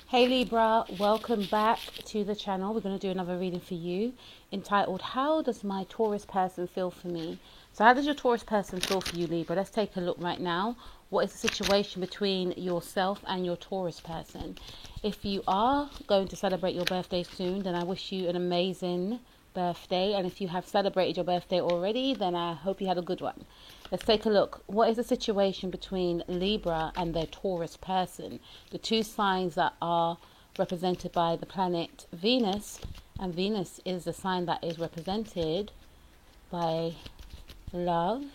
Hey Libra, welcome back to the channel. We're going to do another reading for you entitled, How Does My Taurus Person Feel for Me? So how does your Taurus person feel for you, Libra? Let's take a look right now. What is the situation between yourself and your Taurus person? If you are going to celebrate your birthday soon, then I wish you an amazing birthday. And if you have celebrated your birthday already, then I hope you had a good one. Let's take a look. What is the situation between Libra and their Taurus person? The two signs that are represented by the planet Venus, and Venus is the sign that is represented by love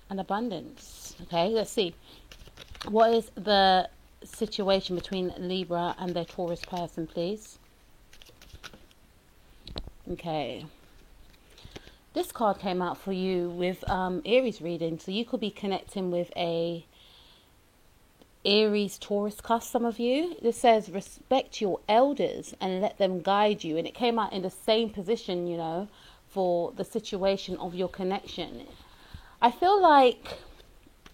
and abundance. Okay, let's see. What is the situation between Libra and their Taurus person, please? Okay. This card came out for you with Aries reading, so you could be connecting with a Aries Taurus cusp, some of you. This says respect your elders and let them guide you, and it came out in the same position, you know, for the situation of your connection. I feel like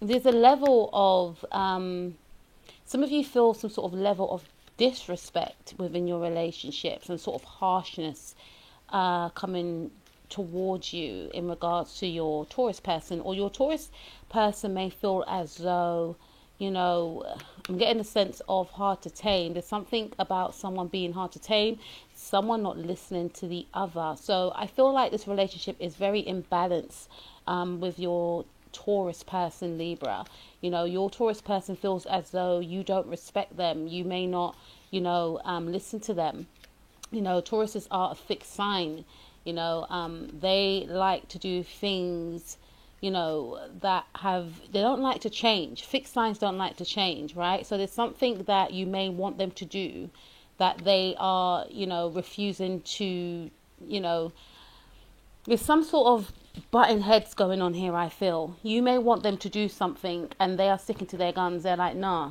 there's a level of some of you feel some sort of level of disrespect within your relationship, some sort of harshness coming towards you in regards to your Taurus person, or your Taurus person may feel as though, you know, I'm getting a sense of hard to tame. There's something about someone being hard to tame, someone not listening to the other. So I feel like this relationship is very imbalanced with your Taurus person, Libra. You know, your Taurus person feels as though you don't respect them. You may not, you know, listen to them. You know, Tauruses are a fixed sign. You know, they like to do things, you know, they don't like to change. Fixed signs don't like to change, right? So there's something that you may want them to do that they are, you know, refusing to, you know, there's some sort of butting heads going on here, I feel. You may want them to do something and they are sticking to their guns. They're like, nah,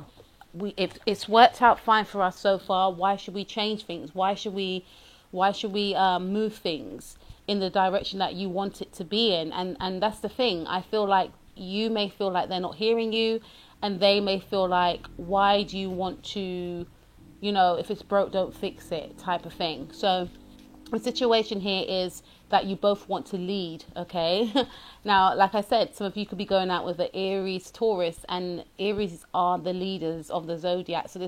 it's worked out fine for us so far. Why should we change things? Why should we move things in the direction that you want it to be in? And that's the thing. I feel like you may feel like they're not hearing you, and they may feel like, why do you want to, you know, if it's broke, don't fix it type of thing. So the situation here is that you both want to lead, okay? Now, like I said, some of you could be going out with the Aries Taurus, and Aries are the leaders of the zodiac. So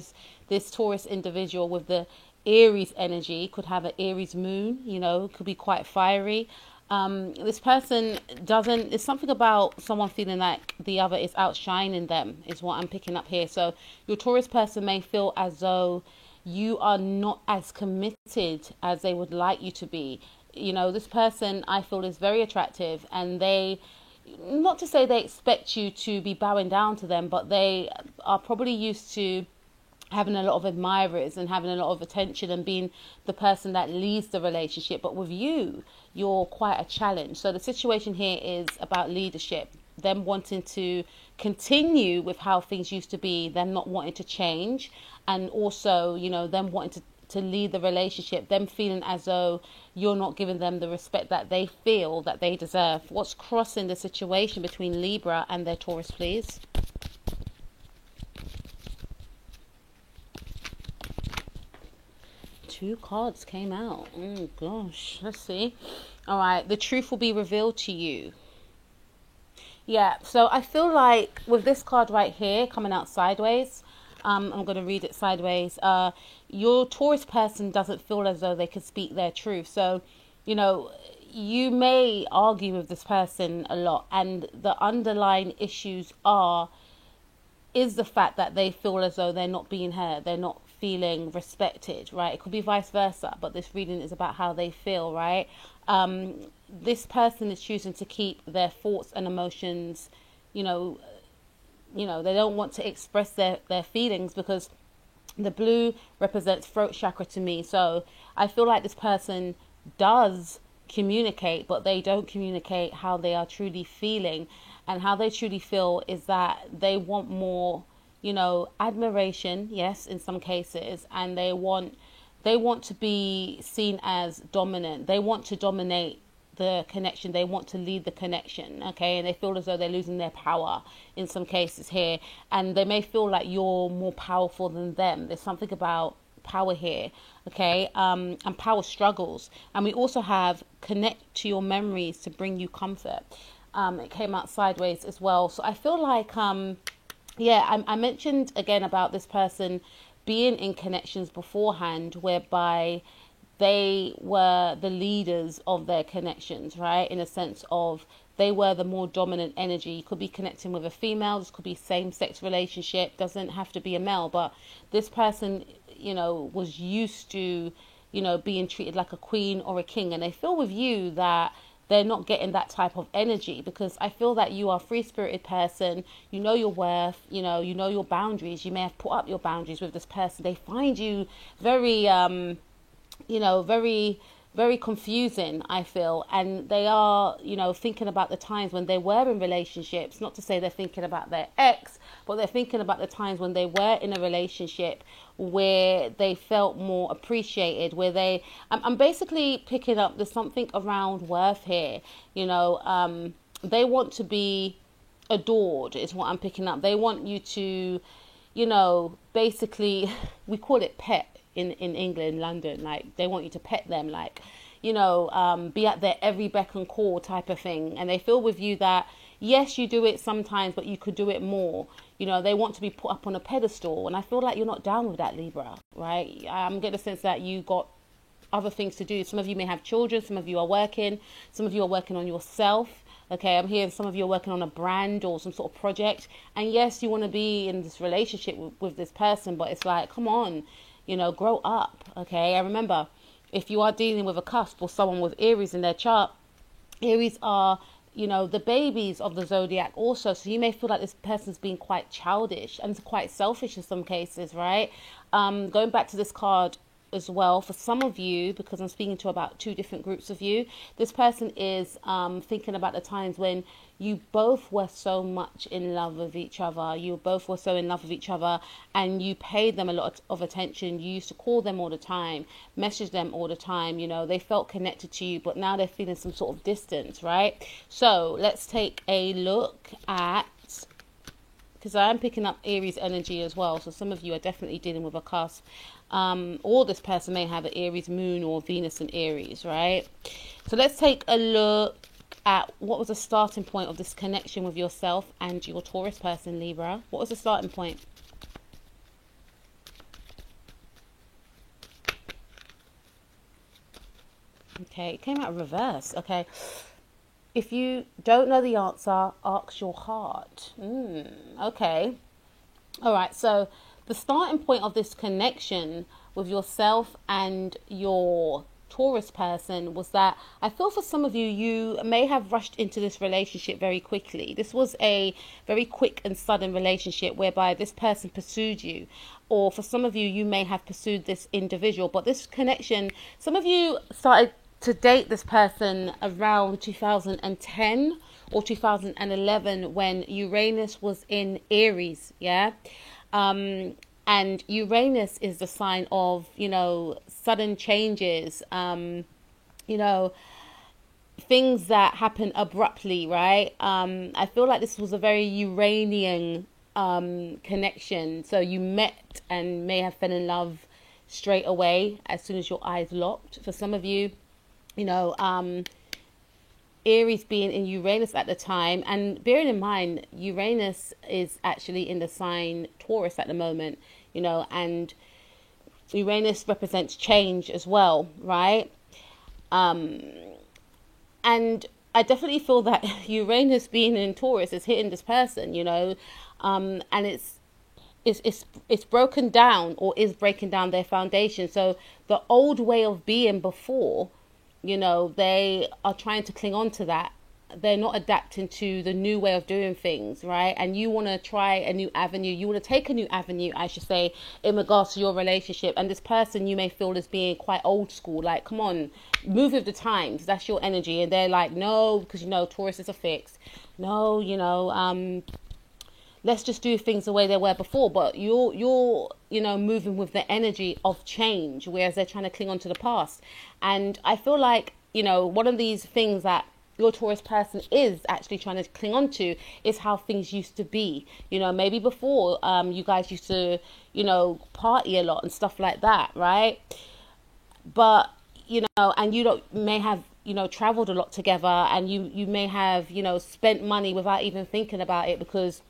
this Taurus individual with the Aries energy could have an Aries moon, you know, could be quite fiery. This person there's something about someone feeling like the other is outshining them, is what I'm picking up here. So your Taurus person may feel as though you are not as committed as they would like you to be. You know, this person, I feel, is very attractive, and they, not to say they expect you to be bowing down to them, but they are probably used to having a lot of admirers and having a lot of attention and being the person that leads the relationship. But with you, you're quite a challenge. So the situation here is about leadership, them wanting to continue with how things used to be, them not wanting to change, and also, you know, them wanting to lead the relationship, them feeling as though you're not giving them the respect that they feel that they deserve. What's crossing the situation between Libra and their Taurus, please? Two cards came out. Oh gosh, let's see. All right, the truth will be revealed to you. Yeah, so I feel like with this card right here coming out sideways, I'm going to read it sideways. Your Taurus person doesn't feel as though they can speak their truth. So, you know, you may argue with this person a lot, and the underlying issues is the fact that they feel as though they're not being heard, they're not feeling respected, right? It could be vice versa, but this reading is about how they feel, right? This person is choosing to keep their thoughts and emotions, you know, they don't want to express their feelings, because the blue represents throat chakra to me. So I feel like this person does communicate, but they don't communicate how they are truly feeling. And how they truly feel is that they want more, you know, admiration, yes, in some cases, and they want to be seen as dominant. They want to dominate the connection. They want to lead the connection, okay? And they feel as though they're losing their power in some cases here. And they may feel like you're more powerful than them. There's something about power here, okay, and power struggles. And we also have connect to your memories to bring you comfort. It came out sideways as well. So I feel like, I mentioned again about this person being in connections beforehand whereby they were the leaders of their connections, right? In a sense of they were the more dominant energy. You could be connecting with a female, this could be same-sex relationship, doesn't have to be a male, but this person, was used to, being treated like a queen or a king, and they feel with you that they're not getting that type of energy, because I feel that you are a free-spirited person, you know your worth, you know your boundaries. You may have put up your boundaries with this person. They find you very, very, very confusing, I feel. And they are, thinking about the times when they were in relationships, not to say they're thinking about their ex, but they're thinking about the times when they were in a relationship where they felt more appreciated, I'm basically picking up, there's something around worth here, they want to be adored is what I'm picking up. They want you to, basically, we call it pet in England, London, like they want you to pet them, like, be at their every beck and call type of thing. And they feel with you that, yes, you do it sometimes, but you could do it more. They want to be put up on a pedestal. And I feel like you're not down with that, Libra, right? I'm getting the sense that you got other things to do. Some of you may have children, some of you are working, some of you are working on yourself. Okay, I'm hearing some of you are working on a brand or some sort of project. And yes, you want to be in this relationship with this person, but it's like, come on, grow up. Okay, I remember, if you are dealing with a cusp or someone with Aries in their chart, Aries are, the babies of the zodiac also. So you may feel like this person's being quite childish and quite selfish in some cases, right? Going back to this card as well, for some of you, because I'm speaking to about two different groups of you, this person is thinking about the times when you both were so much in love with each other. You both were so in love with each other, and you paid them a lot of attention. You used to call them all the time, message them all the time. They felt connected to you, but now they're feeling some sort of distance, right? So let's take a look at, because I am picking up Aries energy as well. So some of you are definitely dealing with a cusp. Or this person may have an Aries moon or Venus in Aries, right? So let's take a look at what was the starting point of this connection with yourself and your Taurus person, Libra. What was the starting point? Okay, it came out reverse. Okay. If you don't know the answer, ask your heart. Okay. All right. So the starting point of this connection with yourself and your Taurus person was that I feel for some of you, you may have rushed into this relationship very quickly. This was a very quick and sudden relationship whereby this person pursued you. Or for some of you, you may have pursued this individual. But this connection, some of you started to date this person around 2010 or 2011 when Uranus was in Aries, yeah? And Uranus is the sign of, sudden changes, things that happen abruptly, right? I feel like this was a very Uranian connection. So you met and may have fell in love straight away as soon as your eyes locked. For some of you, Aries being in Uranus at the time, and bearing in mind, Uranus is actually in the sign Taurus at the moment, and Uranus represents change as well, right? And I definitely feel that Uranus being in Taurus is hitting this person, and it's broken down or is breaking down their foundation. So the old way of being before, they are trying to cling on to that. They're not adapting to the new way of doing things, right? And you want to try a new avenue. You want to take a new avenue, I should say, in regards to your relationship. And this person you may feel is being quite old school. Like, come on, move with the times. That's your energy. And they're like, no, because, Taurus is a fix. No, let's just do things the way they were before. But you're moving with the energy of change, whereas they're trying to cling on to the past. And I feel like, one of these things that your Taurus person is actually trying to cling on to is how things used to be. You know, maybe before you guys used to, you know, party a lot and stuff like that, right? But, you know, and you don't may have, you know, traveled a lot together, and you may have, you know, spent money without even thinking about it because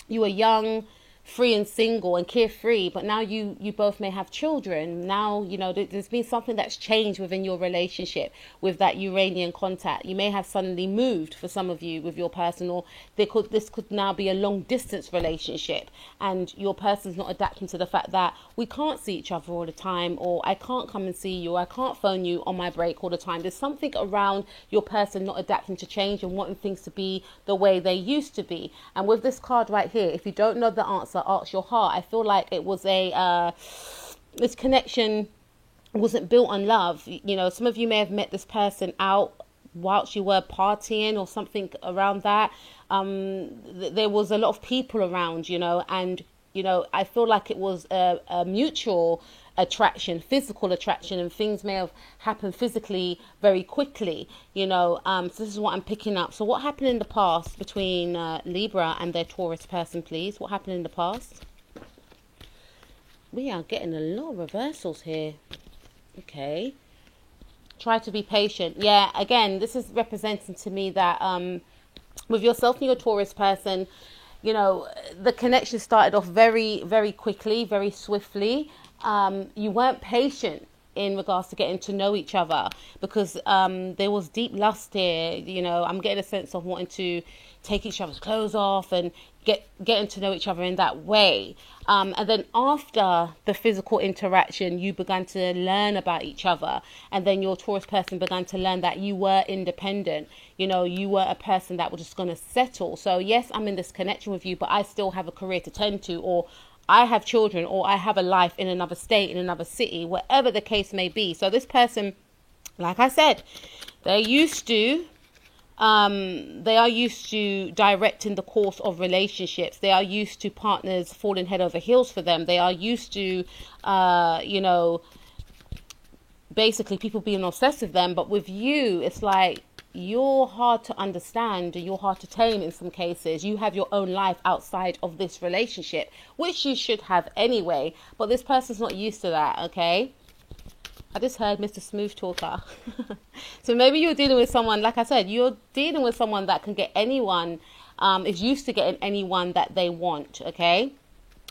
you were young, free and single and carefree, but now you both may have children. Now, you know, there's been something that's changed within your relationship with that Uranian contact. You may have suddenly moved, for some of you, with your person, or this could now be a long distance relationship, and your person's not adapting to the fact that we can't see each other all the time, or I can't come and see you, or I can't phone you on my break all the time. There's something around your person not adapting to change and wanting things to be the way they used to be. And with this card right here, if you don't know the answer, ask your heart. I feel like it was this connection wasn't built on love. You know, some of you may have met this person out whilst you were partying or something around that. There was a lot of people around, you know, and, you know, I feel like it was a mutual attraction, physical attraction, and things may have happened physically very quickly, you know. So this is what I'm picking up. So what happened in the past between Libra and their Taurus person, please? What happened in the past? We are getting a lot of reversals here. Okay. Try to be patient. Yeah, again, this is representing to me that with yourself and your Taurus person, you know, the connection started off very, very quickly, very swiftly. You weren't patient in regards to getting to know each other because there was deep lust here. You know, I'm getting a sense of wanting to take each other's clothes off and getting to know each other in that way. And then after the physical interaction, you began to learn about each other. And then your Taurus person began to learn that you were independent. You know, you were a person that was just going to settle. So yes, I'm in this connection with you, but I still have a career to tend to, or I have children, or I have a life in another state, in another city, whatever the case may be. So this person, like I said, they're used to directing the course of relationships. They are used to partners falling head over heels for them. They are used to, you know, basically people being obsessed with them. But with you, it's like you're hard to understand, you're hard to tame in some cases. You have your own life outside of this relationship, which you should have anyway. But this person's not used to that, okay? I just heard Mr. Smooth Talker. So maybe you're dealing with someone, like I said, you're dealing with someone that can get anyone, is used to getting anyone that they want, okay?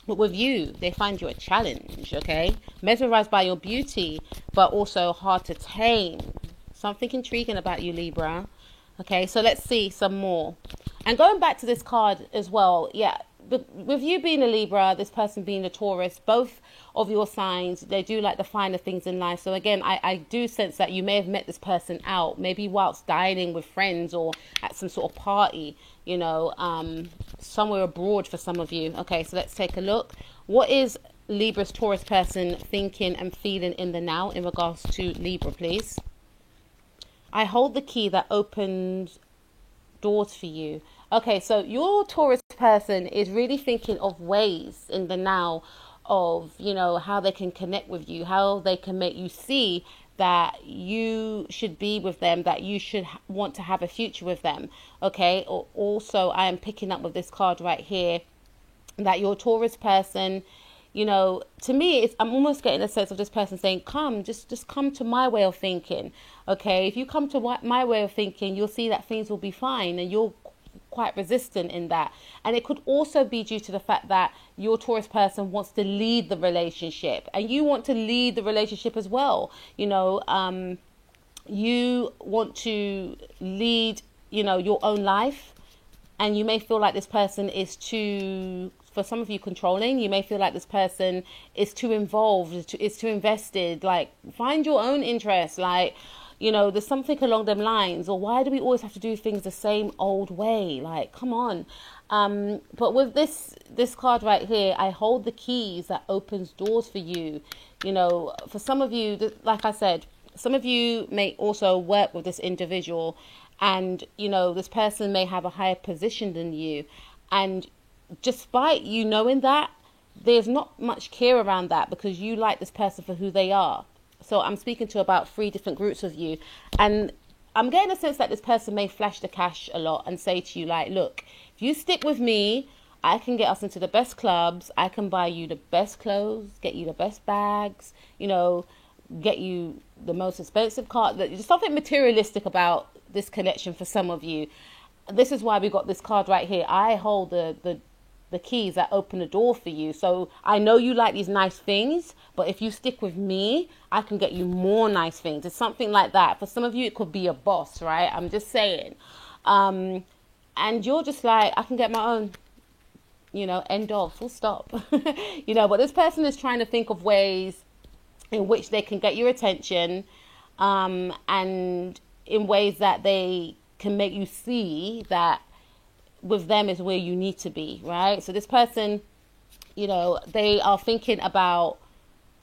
But with you, they find you a challenge, okay? Mesmerized by your beauty, but also hard to tame. Something intriguing about you, Libra. Okay, so let's see some more. And going back to this card as well, yeah, but with you being a Libra, this person being a Taurus, both of your signs, they do like the finer things in life. So again, I do sense that you may have met this person out, maybe whilst dining with friends or at some sort of party, you know, somewhere abroad for some of you. Okay, so let's take a look. What is Libra's Taurus person thinking and feeling in the now in regards to Libra, please? I hold the key that opens doors for you. Okay, so your Taurus person is really thinking of ways in the now of, you know, how they can connect with you, how they can make you see that you should be with them, that you should want to have a future with them. Okay, also I am picking up with this card right here that your Taurus person, you know, to me, I'm almost getting a sense of this person saying, come, just come to my way of thinking. Okay, if you come to my way of thinking, you'll see that things will be fine, and you're quite resistant in that. And it could also be due to the fact that your Taurus person wants to lead the relationship, and you want to lead the relationship as well. You know, you want to lead, you know, your own life, and you may feel like this person is too, for some of you, controlling. You may feel like this person is too involved, is too invested. Like, find your own interest. Like, you know, there's something along them lines. Or why do we always have to do things the same old way? Like, come on. But with this card right here, I hold the keys that opens doors for you. You know, for some of you, like I said, some of you may also work with this individual, and, you know, this person may have a higher position than you. And despite you knowing that, there's not much care around that because you like this person for who they are. So I'm speaking to about 3 different groups of you. And I'm getting a sense that this person may flash the cash a lot and say to you, like, look, if you stick with me, I can get us into the best clubs. I can buy you the best clothes, get you the best bags, get you the most expensive car. There's something materialistic about this connection for some of you. This is why we got this card right here. I hold the keys that open the door for you. So I know you like these nice things, but if you stick with me, I can get you more nice things. It's something like that. For some of you, it could be a boss, right? I'm just saying. And you're just like, I can get my own, end of, full stop. But this person is trying to think of ways in which they can get your attention, and in ways that they can make you see that with them is where you need to be, right? So this person, they are thinking about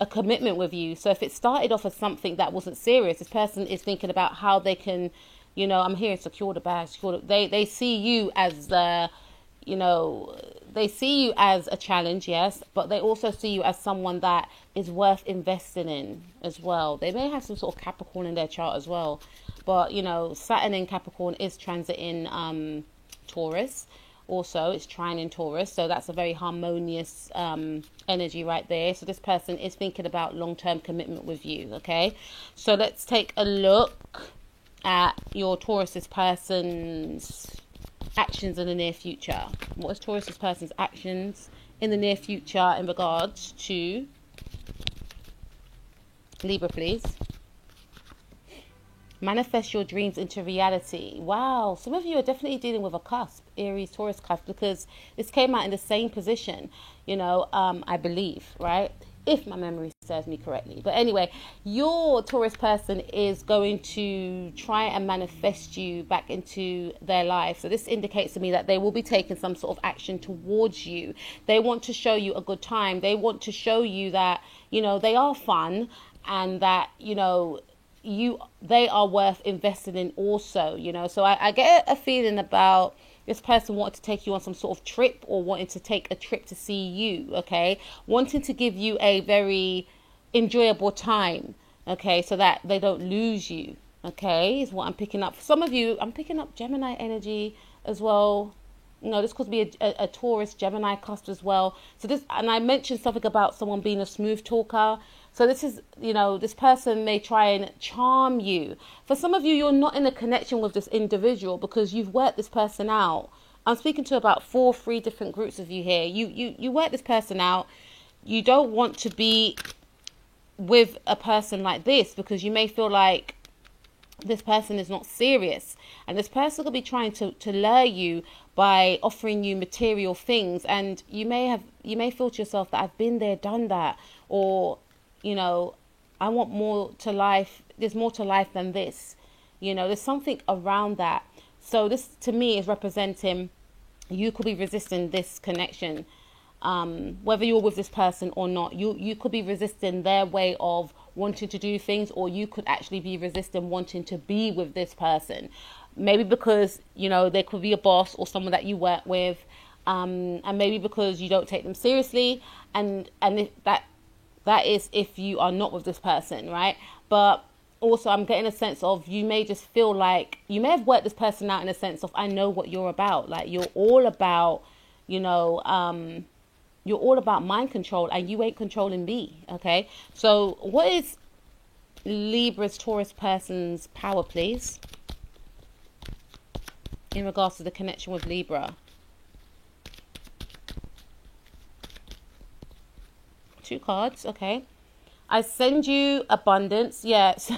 a commitment with you. So if it started off as something that wasn't serious, this person is thinking about how they can, I'm hearing secure the bag, they see you as they see you as a challenge, yes, but they also see you as someone that is worth investing in as well. They may have some sort of Capricorn in their chart as well, but Saturn in Capricorn is transiting Taurus. Also, it's trine in Taurus, so that's a very harmonious energy right there. So this person is thinking about long-term commitment with you, okay? So let's take a look at your Taurus's person's actions in the near future. What is Taurus's person's actions in the near future in regards to Libra, please? Manifest your dreams into reality. Wow, some of you are definitely dealing with a cusp, Aries, Taurus cusp, because this came out in the same position, I believe, right? If my memory serves me correctly. But anyway, your Taurus person is going to try and manifest you back into their life. So this indicates to me that they will be taking some sort of action towards you. They want to show you a good time. They want to show you that, they are fun, and that, they are worth investing in also, so I get a feeling about this person wanting to take you on some sort of trip, or wanting to take a trip to see you, okay, wanting to give you a very enjoyable time, okay, so that they don't lose you, okay, is what I'm picking up. For some of you, I'm picking up Gemini energy as well. This could be a Taurus Gemini cusp as well. So this, and I mentioned something about someone being a smooth talker. So this is, this person may try and charm you. For some of you, you're not in a connection with this individual because you've worked this person out. I'm speaking to about 3 different groups of you here. You work this person out. You don't want to be with a person like this because you may feel like this person is not serious, and this person could be trying to lure you by offering you material things, and you may feel to yourself that I've been there, done that, or I want more to life. There's more to life than this. There's something around that. So this to me is representing you could be resisting this connection, whether you're with this person or not. You could be resisting their way of wanting to do things, or you could actually be resisting wanting to be with this person. Maybe because, they could be a boss or someone that you work with, and maybe because you don't take them seriously, and if that is if you are not with this person, right? But also I'm getting a sense of you may just feel like you may have worked this person out in a sense of, I know what you're about. Like you're all about, you're all about mind control, and you ain't controlling me, okay? So what is Libra's Taurus person's power, please, in regards to the connection with Libra? 2 cards, okay. I send you abundance. Yes.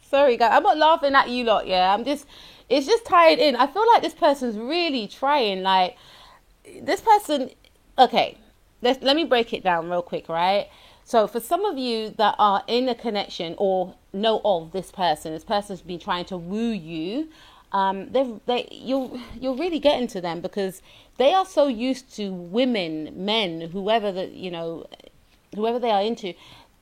Sorry, guys. I'm not laughing at you lot, yeah. It's just tied in. I feel like this person's really trying. Like, this person, okay. Let me break it down real quick, right? So for some of you that are in a connection or know of this person's been trying to woo you. You're really getting to them because they are so used to women, men, whoever they are into.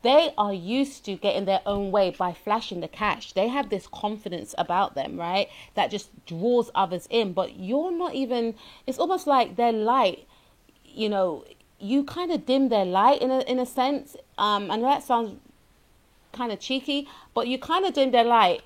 They are used to getting their own way by flashing the cash. They have this confidence about them, right? That just draws others in. But you're not even, it's almost like their light, you kind of dim their light in a sense. I know that sounds kind of cheeky, but you kind of dim their light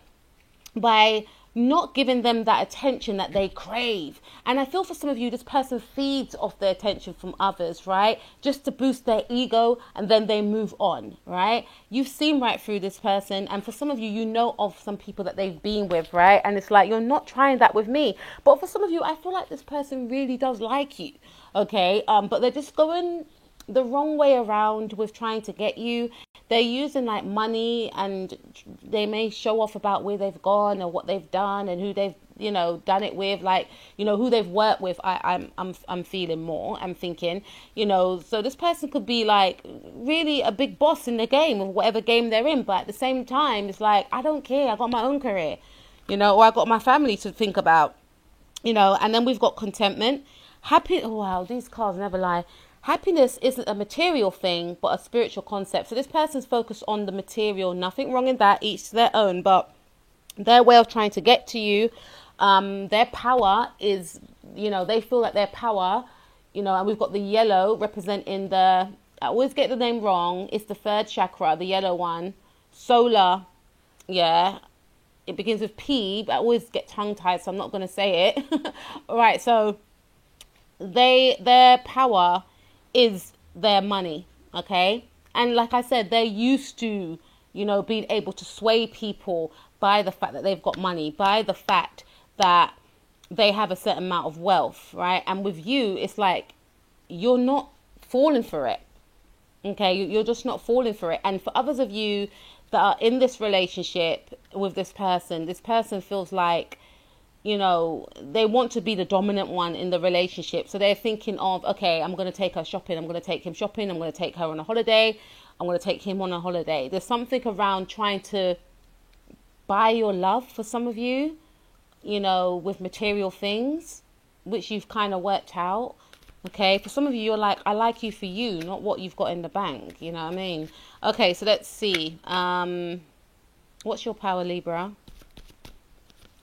by not giving them that attention that they crave. And I feel for some of you, this person feeds off the attention from others, right? Just to boost their ego, and then they move on, right? You've seen right through this person. And for some of you, you know of some people that they've been with, right? And it's like, you're not trying that with me. But for some of you, I feel like this person really does like you, okay? But they're just going the wrong way around with trying to get you. They're using like money, and they may show off about where they've gone or what they've done and who they've, you know, done it with, like, you know, who they've worked with. I'm feeling more. I'm thinking, you know, so this person could be like really a big boss in the game, or whatever game they're in. But at the same time, it's like, I don't care. I got my own career, you know, or I got my family to think about, you know. And then we've got contentment, happy. Oh wow, these cards never lie. Happiness isn't a material thing, but a spiritual concept. So this person's focused on the material. Nothing wrong in that, each to their own. But their way of trying to get to you, their power is, you know, they feel that their power, you know, and we've got the yellow representing the, I always get the name wrong. It's the third chakra, the yellow one. Solar, yeah. It begins with P, but I always get tongue-tied, so I'm not going to say it. All right, so their power is their money, okay? And like I said, they're used to, you know, being able to sway people by the fact that they've got money, by the fact that they have a certain amount of wealth, right? And with you, it's like, you're not falling for it, okay? You're just not falling for it. And for others of you that are in this relationship with this person feels like, you know, they want to be the dominant one in the relationship. So they're thinking of, okay, I'm going to take her shopping. I'm going to take him shopping. I'm going to take her on a holiday. I'm going to take him on a holiday. There's something around trying to buy your love for some of you, you know, with material things, which you've kind of worked out. Okay. For some of you, you're like, I like you for you, not what you've got in the bank. You know what I mean? Okay. So let's see. What's your power, Libra?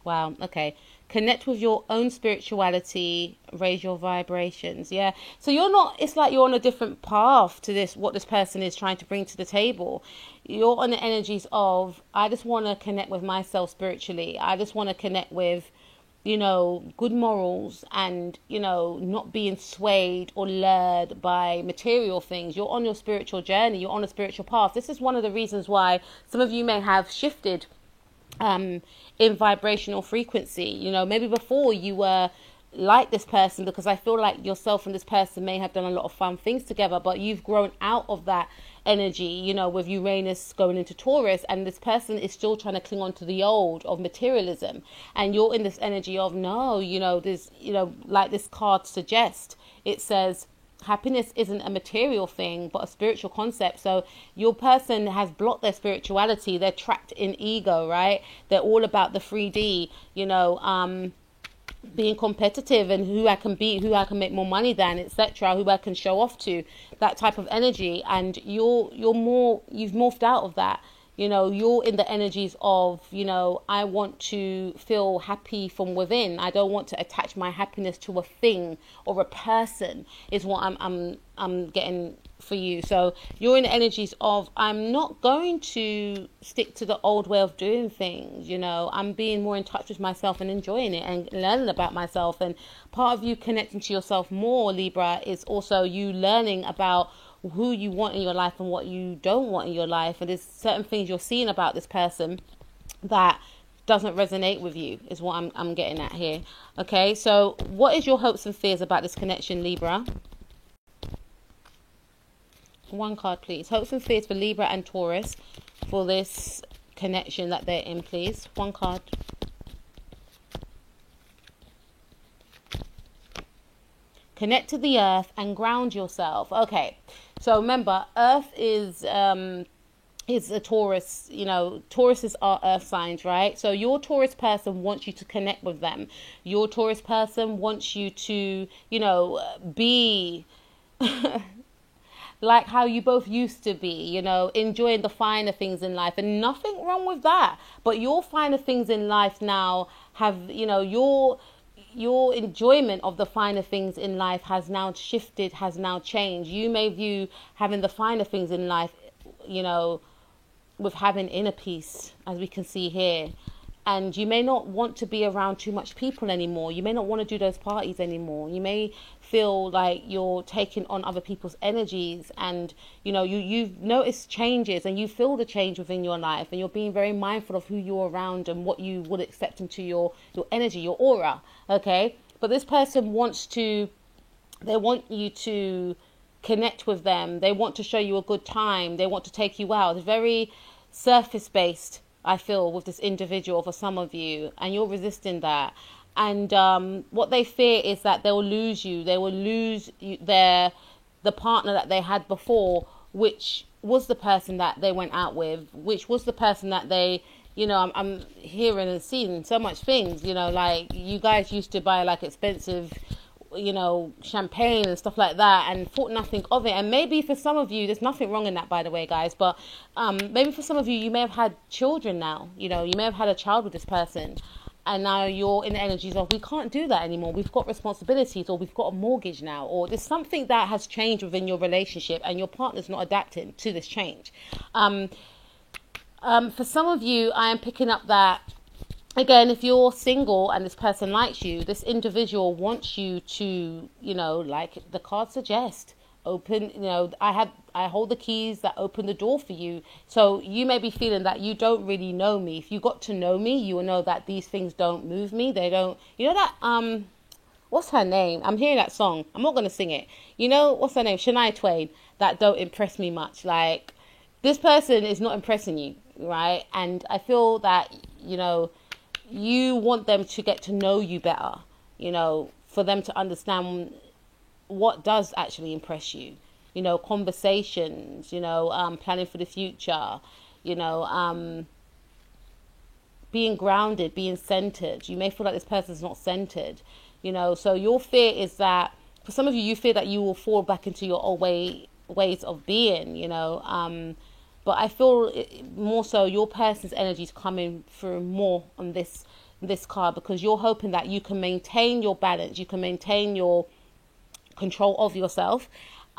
Wow. Okay. Connect with your own spirituality, raise your vibrations. Yeah. So you're not, it's like you're on a different path to this, what this person is trying to bring to the table. You're on the energies of, I just want to connect with myself spiritually. I just want to connect with, you know, good morals and, you know, not being swayed or lured by material things. You're on your spiritual journey. You're on a spiritual path. This is one of the reasons why some of you may have shifted in vibrational frequency. You know, maybe before you were like this person, because I feel like yourself and this person may have done a lot of fun things together, but you've grown out of that energy, you know, with Uranus going into Taurus, and this person is still trying to cling on to the old of materialism, and you're in this energy of, no, you know, there's, you know, like this card suggests, it says happiness isn't a material thing, but a spiritual concept. So your person has blocked their spirituality. They're trapped in ego, right? They're all about the 3D, you know, being competitive and who I can beat, who I can make more money than, etc., who I can show off to, that type of energy. And you've morphed out of that. You know, you're in the energies of, you know, I want to feel happy from within. I don't want to attach my happiness to a thing or a person, is what I'm getting for you. So you're in the energies of, I'm not going to stick to the old way of doing things. You know, I'm being more in touch with myself and enjoying it and learning about myself. And part of you connecting to yourself more, Libra, is also you learning about who you want in your life and what you don't want in your life. And there's certain things you're seeing about this person that doesn't resonate with you, is what I'm getting at here. Okay, so what is your hopes and fears about this connection, Libra? One card, please. Hopes and fears for Libra and Taurus for this connection that they're in, please. One card. Connect to the earth and ground yourself. Okay, so remember, earth is a Taurus. You know, Tauruses are earth signs, right? So your Taurus person wants you to connect with them. Your Taurus person wants you to, you know, be like how you both used to be, you know, enjoying the finer things in life, and nothing wrong with that. But your finer things in life now have, you know, your enjoyment of the finer things in life has now shifted, has now changed. You may view having the finer things in life, you know, with having inner peace, as we can see here. and you may not want to be around too much people anymore. You may not want to do those parties anymore. You may feel like you're taking on other people's energies, and you've noticed changes, and you feel the change within your life, and you're being very mindful of who you're around and what you would accept into your energy, your aura. Okay, but this person they want you to connect with them. They want to show you a good time. They want to take you out. It's very surface based, I feel, with this individual for some of you, and you're resisting that. And what they fear is that they will lose you. They will lose the partner that they had before, which was the person that they went out with, which was the person that they, I'm hearing and seeing so much things, like you guys used to buy like expensive, champagne and stuff like that, and thought nothing of it. And maybe for some of you, there's nothing wrong in that, by the way, guys, but maybe for some of you, you may have had children now. You may have had a child with this person, and now you're in the energies of, we can't do that anymore. We've got responsibilities, or we've got a mortgage now, or there's something that has changed within your relationship, and your partner's not adapting to this change. For some of you, I am picking up that, again, if you're single and this person likes you, this individual wants you to, like the card suggests, open, I hold the keys that open the door for you. So you may be feeling that you don't really know me. If you got to know me, you will know that these things don't move me. They don't, that, what's her name? I'm hearing that song. I'm not going to sing it. What's her name? Shania Twain. That don't impress me much. Like, this person is not impressing you, right? And I feel that, you want them to get to know you better, for them to understand what does actually impress you, conversations, planning for the future, being grounded, being centered. You may feel like this person's not centered, so your fear is that, for some of you, you fear that you will fall back into your old ways of being, but I feel more so your person's energy is coming through more on this card, because you're hoping that you can maintain your balance, you can maintain your control of yourself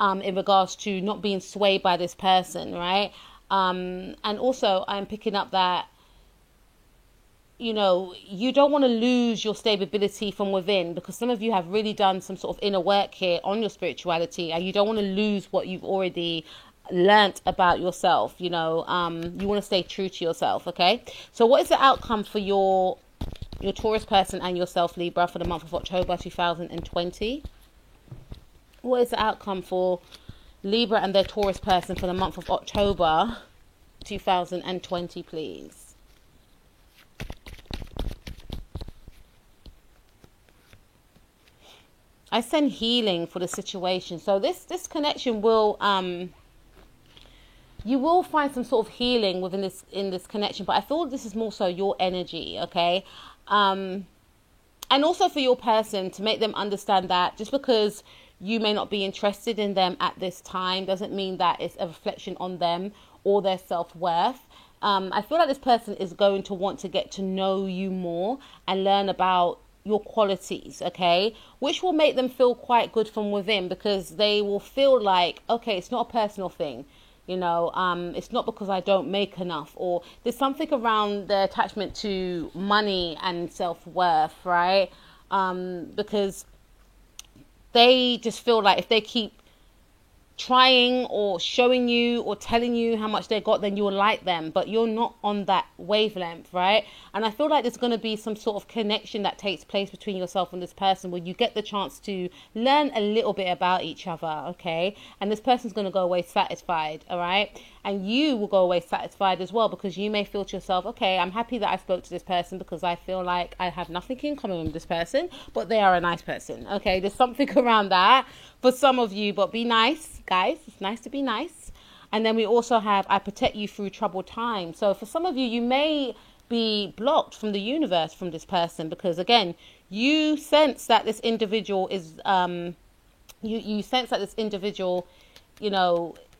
in regards to not being swayed by this person, right? And also I'm picking up that, you don't want to lose your stability from within, because some of you have really done some sort of inner work here on your spirituality, and you don't want to lose what you've already learnt about yourself. You want to stay true to yourself. Okay, so what is the outcome for your Taurus person and yourself, Libra, for the month of October 2020? What is the outcome for Libra and their Taurus person for the month of October 2020, please? I send healing for the situation. So this connection will you will find some sort of healing within this connection, but I feel this is more so your energy, okay? And also for your person, to make them understand that just because you may not be interested in them at this time doesn't mean that it's a reflection on them or their self-worth. I feel like this person is going to want to get to know you more and learn about your qualities, okay, which will make them feel quite good from within, because they will feel like, okay, it's not a personal thing. It's not because I don't make enough, or there's something around the attachment to money and self-worth, right? Because they just feel like if they keep trying or showing you or telling you how much they got, then you'll like them, but you're not on that wavelength, right? And I feel like there's going to be some sort of connection that takes place between yourself and this person, where you get the chance to learn a little bit about each other, okay? And this person's going to go away satisfied, all right? And you will go away satisfied as well, because you may feel to yourself, okay, I'm happy that I spoke to this person because I feel like I have nothing in common with this person, but they are a nice person, okay? There's something around that for some of you, but be nice, guys. It's nice to be nice. And then we also have, I protect you through troubled times. So for some of you, you may be blocked from the universe from this person, because again, you sense that this individual is, you sense that this individual,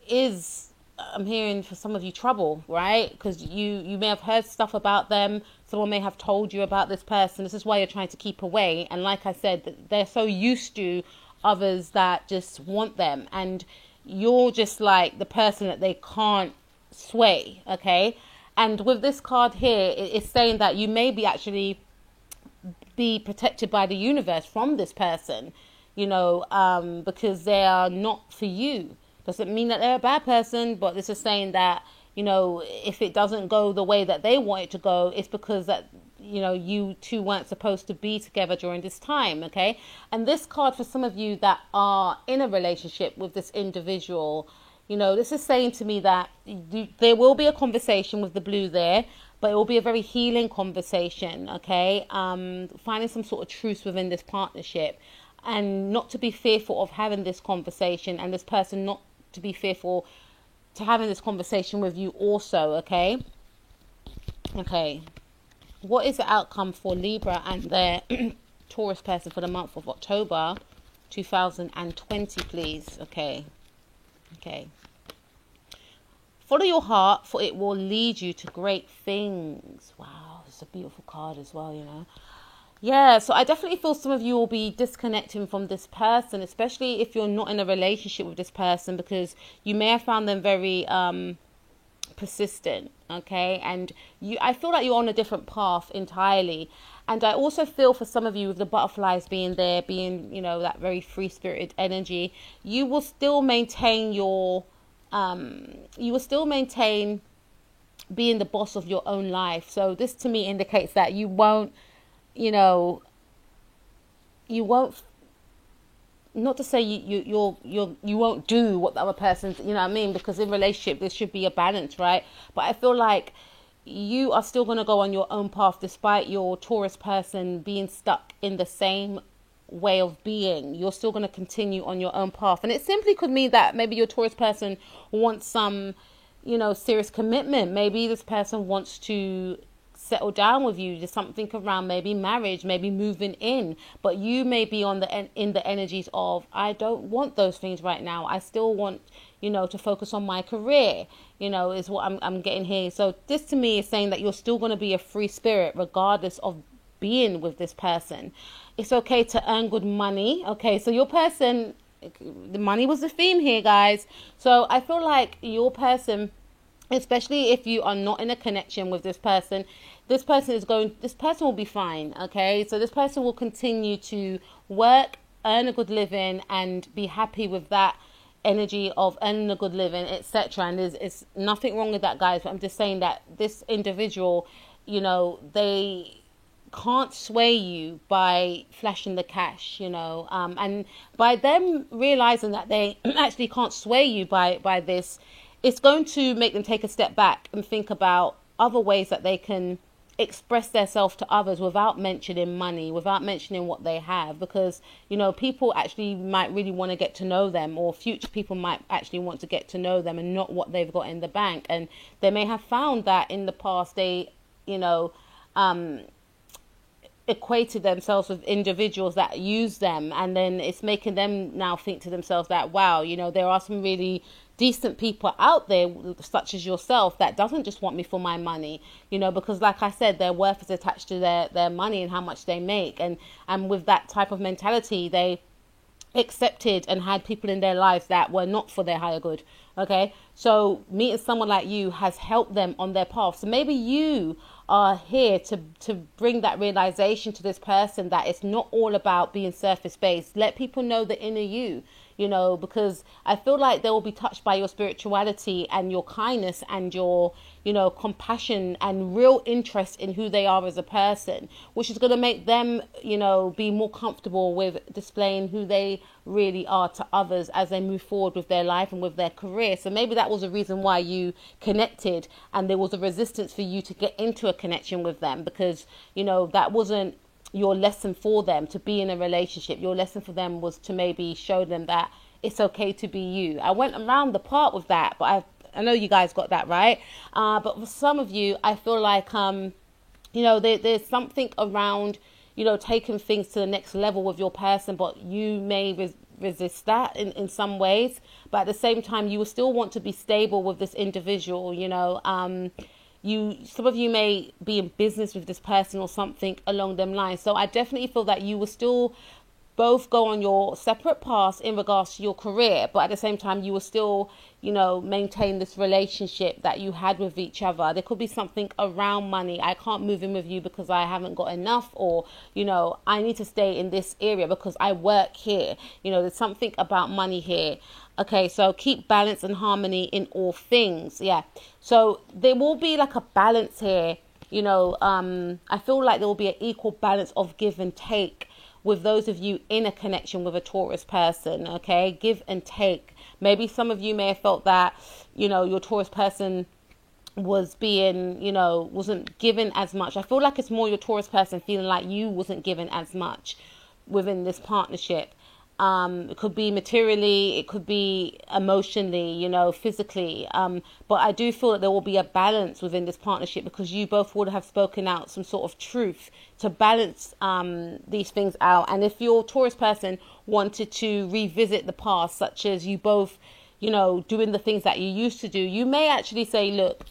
is, I'm hearing for some of you, trouble, right? Because you may have heard stuff about them. Someone may have told you about this person. This is why you're trying to keep away. And like I said, they're so used to others that just want them, and you're just like the person that they can't sway, okay? And with this card here, it's saying that you may be actually be protected by the universe from this person, because they are not for you. Doesn't mean that they're a bad person, but this is saying that, if it doesn't go the way that they want it to go, it's because that, you two weren't supposed to be together during this time, okay? And this card, for some of you that are in a relationship with this individual, this is saying to me that there will be a conversation with the blue there, but it will be a very healing conversation, okay? Finding some sort of truce within this partnership, and not to be fearful of having this conversation, and this person not to be fearful to having this conversation with you also, okay? Okay. What is the outcome for Libra and their Taurus person for the month of October 2020, please? Okay. Follow your heart, for it will lead you to great things. Wow, it's a beautiful card as well, Yeah, so I definitely feel some of you will be disconnecting from this person, especially if you're not in a relationship with this person, because you may have found them very persistent, okay? And I feel like you're on a different path entirely. And I also feel for some of you, with the butterflies being there, being, that very free-spirited energy, you will still maintain being the boss of your own life. So this to me indicates that you won't, not to say you won't do what the other person's, because in relationship there should be a balance, right? But I feel like you are still going to go on your own path, despite your Taurus person being stuck in the same way of being. You're still going to continue on your own path, and it simply could mean that maybe your Taurus person wants some, serious commitment. Maybe this person wants to settle down with you. There's something around maybe marriage, maybe moving in, but you may be in the energies of, I don't want those things right now. I still want, to focus on my career, is what I'm getting here. So this to me is saying that you're still going to be a free spirit regardless of being with this person. It's okay to earn good money. Okay, so your person, the money was the theme here, guys. So I feel like your person, especially if you are not in a connection with this person will be fine, okay? So this person will continue to work, earn a good living, and be happy with that energy of earning a good living, etc. And there's nothing wrong with that, guys, but I'm just saying that this individual, they can't sway you by flashing the cash, and by them realizing that they actually can't sway you by this, it's going to make them take a step back and think about other ways that they can express themselves to others without mentioning money, without mentioning what they have, because people actually might really want to get to know them, or future people might actually want to get to know them, and not what they've got in the bank. And they may have found that in the past they equated themselves with individuals that use them, and then it's making them now think to themselves that, wow, there are some really decent people out there such as yourself that doesn't just want me for my money, because like I said, their worth is attached to their money and how much they make, and with that type of mentality they accepted and had people in their lives that were not for their higher good. Okay, so meeting someone like you has helped them on their path. So maybe you are here to bring that realization to this person that it's not all about being surface based. Let people know the inner you, because I feel like they will be touched by your spirituality and your kindness and your, compassion and real interest in who they are as a person, which is going to make them, be more comfortable with displaying who they really are to others as they move forward with their life and with their career. So maybe that was a reason why you connected, and there was a resistance for you to get into a connection with them, because, that wasn't your lesson for them to be in a relationship. Your lesson for them was to maybe show them that it's okay to be you. I went around the part with that, but I know you guys got that right. But for some of you, I feel like, there's something around, taking things to the next level with your person, but you may resist that in some ways. But at the same time, you will still want to be stable with this individual, some of you may be in business with this person or something along them lines. So I definitely feel that you will still both go on your separate paths in regards to your career, but at the same time you will still, you know, maintain this relationship that you had with each other. There could be something around money. I can't move in with you because I haven't got enough, or, you know, I need to stay in this area because I work here. You know, there's something about money here. Okay, so keep balance and harmony in all things. Yeah, so there will be like a balance here. You know, I feel like there will be an equal balance of give and take with those of you in a connection with a Taurus person. Okay, give and take. Maybe some of you may have felt that, you know, your Taurus person was being, you know, wasn't given as much. I feel like it's more your Taurus person feeling like you wasn't given as much within this partnership. It could be materially, it could be emotionally, you know, physically. But I do feel that there will be a balance within this partnership because you both would have spoken out some sort of truth to balance these things out. And if your Taurus person wanted to revisit the past, such as you both, you know, doing the things that you used to do, you may actually say, look,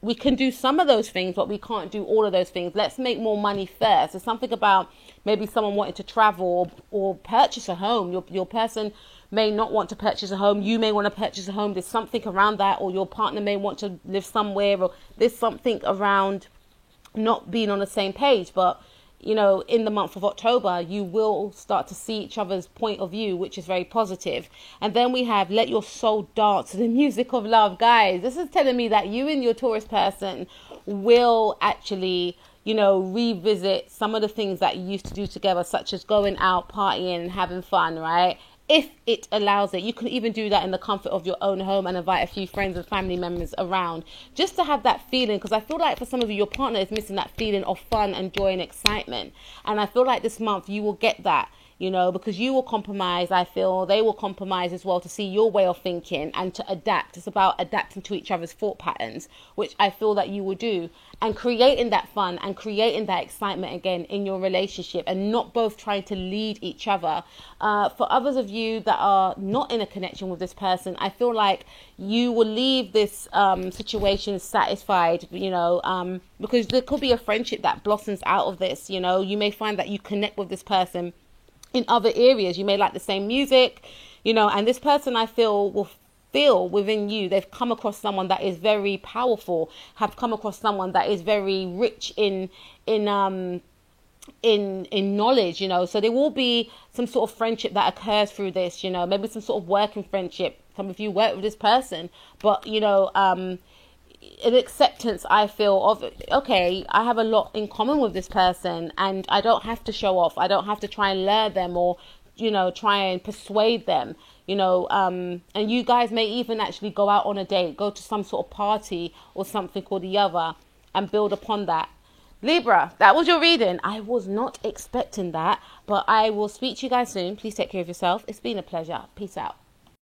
we can do some of those things, but we can't do all of those things. Let's make more money first. There's something about maybe someone wanting to travel or purchase a home. Your person may not want to purchase a home. You may want to purchase a home. There's something around that, or your partner may want to live somewhere, or there's something around not being on the same page. But, you know, in the month of October, you will start to see each other's point of view, which is very positive. And then we have let your soul dance to the music of love. Guys, this is telling me that you and your Taurus person will actually, you know, revisit some of the things that you used to do together, such as going out, partying, and having fun, right? If it allows it. You can even do that in the comfort of your own home and invite a few friends and family members around just to have that feeling, because I feel like for some of you, your partner is missing that feeling of fun and joy and excitement. And I feel like this month you will get that, you know, because you will compromise. I feel they will compromise as well to see your way of thinking and to adapt. It's about adapting to each other's thought patterns, which I feel that you will do, and creating that fun and creating that excitement again in your relationship, and not both trying to lead each other. For others of you that are not in a connection with this person, I feel like you will leave this situation satisfied, you know, because there could be a friendship that blossoms out of this. You know, you may find that you connect with this person in other areas. You may like the same music, you know, and this person I feel will feel within you they've come across someone that is very powerful, have come across someone that is very rich in knowledge, you know. So there will be some sort of friendship that occurs through this, you know, maybe some sort of working friendship. Some of you work with this person, but, you know, an acceptance, I feel, of, okay, I have a lot in common with this person and I don't have to show off. I don't have to try and lure them or, you know, try and persuade them, you know, and you guys may even actually go out on a date, go to some sort of party or something or the other and build upon that. Libra, that was your reading. I was not expecting that, but I will speak to you guys soon. Please take care of yourself. It's been a pleasure. Peace out.